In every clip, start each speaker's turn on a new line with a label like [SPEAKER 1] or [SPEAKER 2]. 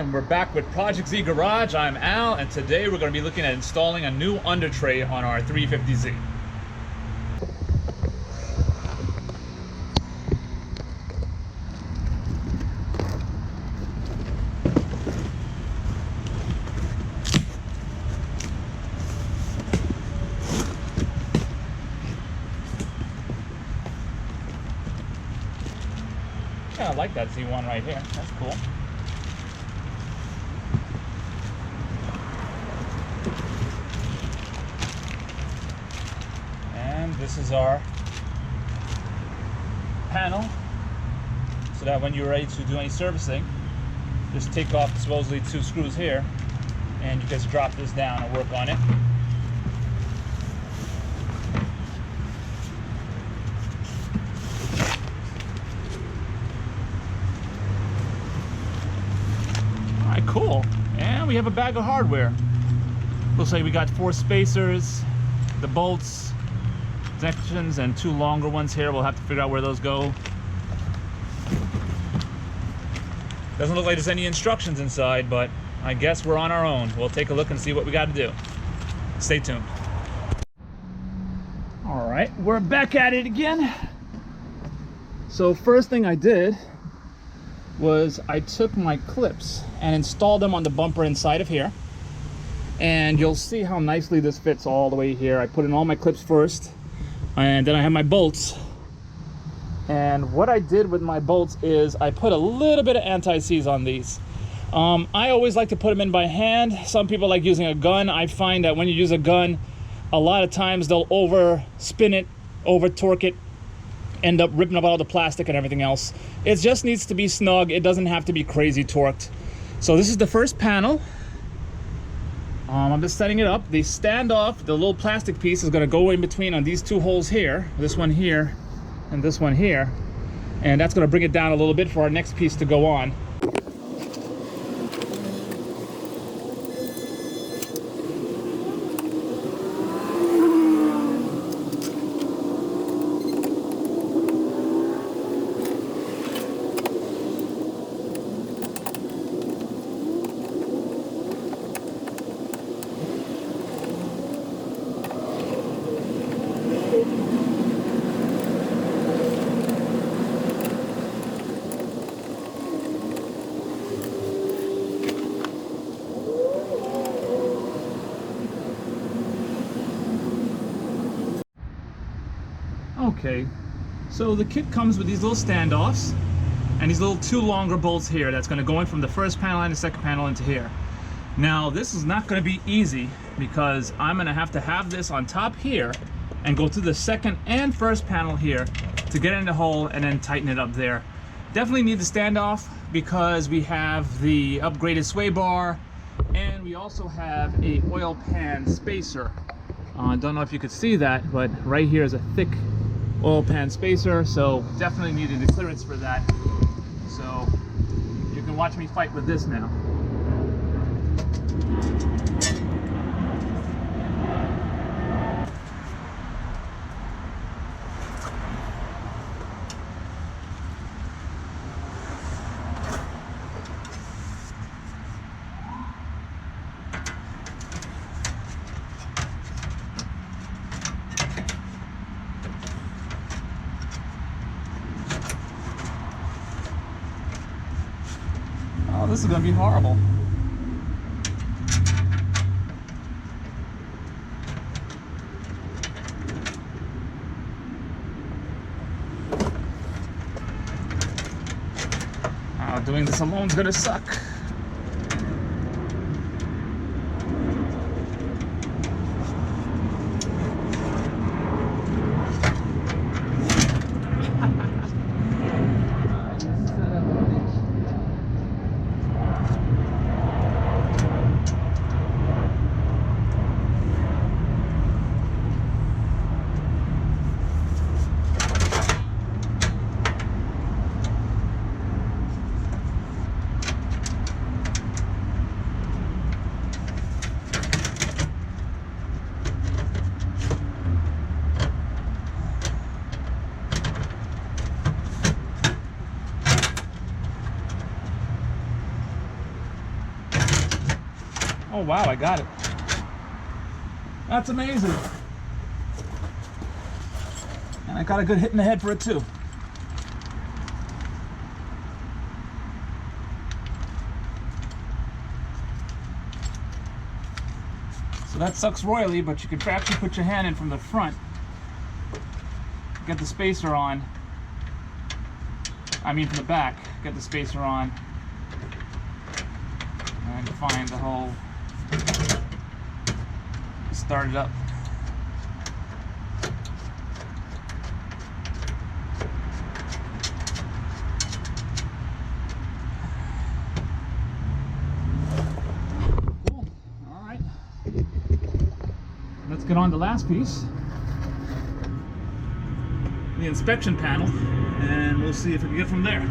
[SPEAKER 1] and we're back with Project Z Garage. I'm Al, and today we're going to be looking at installing a new under tray on our 350Z. Yeah, I like that Z1 right here. That's cool. And this is our panel, so that when you're ready to do any servicing, just take off supposedly 2 screws here, and you just drop this down and work on it. Cool. And we have a bag of hardware. Looks like we got 4 spacers, the bolts, sections, and 2 longer ones here. We'll have to figure out where those go. Doesn't look like there's any instructions inside, but I guess we're on our own. We'll take a look and see what we got to do. Stay tuned. All right, we're back at it again. So first thing I did was I took my clips and installed them on the bumper inside of here, and you'll see how nicely this fits all the way here. I put in all my clips first, and then I have my bolts. And what I did with my bolts is I put a little bit of anti-seize on these. I always like to put them in by hand. Some people like using a gun. I find that when you use a gun, a lot of times they'll over spin it, over torque it, end up ripping up all the plastic and everything else. It just needs to be snug. It doesn't have to be crazy torqued. So this is the first panel. I'm just setting it up. The standoff, the little plastic piece, is going to go in between on these 2 holes here, this one here and this one here, and that's going to bring it down a little bit for our next piece to go on. Okay, so the kit comes with these little standoffs and these little 2 longer bolts here that's going to go in from the first panel and the second panel into here. Now this is not going to be easy because I'm going to have this on top here and go through the second and first panel here to get in the hole and then tighten it up there. Definitely need the standoff because we have the upgraded sway bar, and we also have a oil pan spacer. I don't know if you could see that, but right here is a thick oil pan spacer, so definitely needed the clearance for that. So you can watch me fight with this now. Oh, this is going to be horrible. Doing this alone is going to suck. Oh wow, I got it. That's amazing. And I got a good hit in the head for it too. So that sucks royally, but you could actually put your hand in from the front, get the spacer on. I mean from the back, get the spacer on, and find the hole, start it up. Cool, all right. Let's get on the last piece, the inspection panel, and we'll see if we can get from there.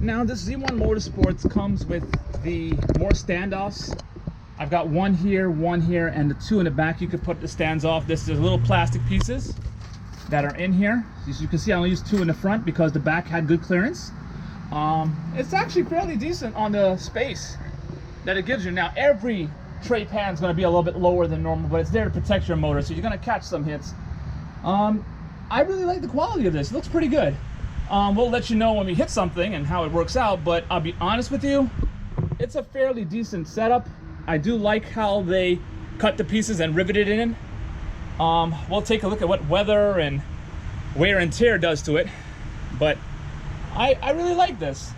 [SPEAKER 1] Now this Z1 Motorsports comes with the more standoffs. I've got one here, and the two in the back. You could put the stands off. This is little plastic pieces that are in here. As you can see, I only used two in the front because the back had good clearance. It's actually fairly decent on the space that it gives you. Now every tray pan is going to be a little bit lower than normal, but it's there to protect your motor, so you're going to catch some hits. I really like the quality of this. It looks pretty good. We'll let you know when we hit something and how it works out, but I'll be honest with you, it's a fairly decent setup. I do like how they cut the pieces and riveted it in. We'll take a look at what weather and wear and tear does to it, but I really like this.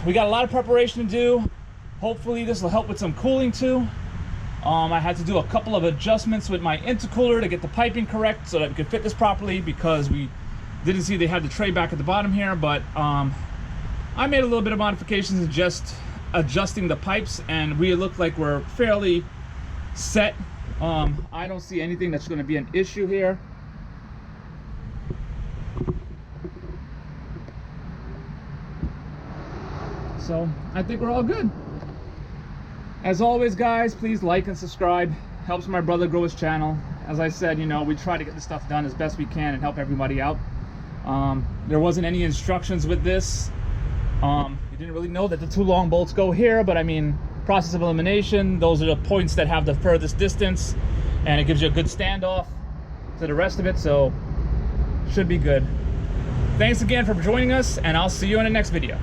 [SPEAKER 1] We got a lot of preparation to do. Hopefully this will help with some cooling too. I had to do a couple of adjustments with my intercooler to get the piping correct so that we could fit this properly, because we didn't see they had the tray back at the bottom here, but I made a little bit of modifications and just adjusting the pipes, and we look like we're fairly set. I don't see anything that's going to be an issue here. So I think we're all good. As always, guys, please like and subscribe. Helps my brother grow his channel. As I said, you know, we try to get this stuff done as best we can and help everybody out. There wasn't any instructions with this. We didn't really know that the 2 long bolts go here, but I mean, process of elimination, those are the points that have the furthest distance, and it gives you a good standoff to the rest of it, so should be good. Thanks again for joining us, and I'll see you in the next video.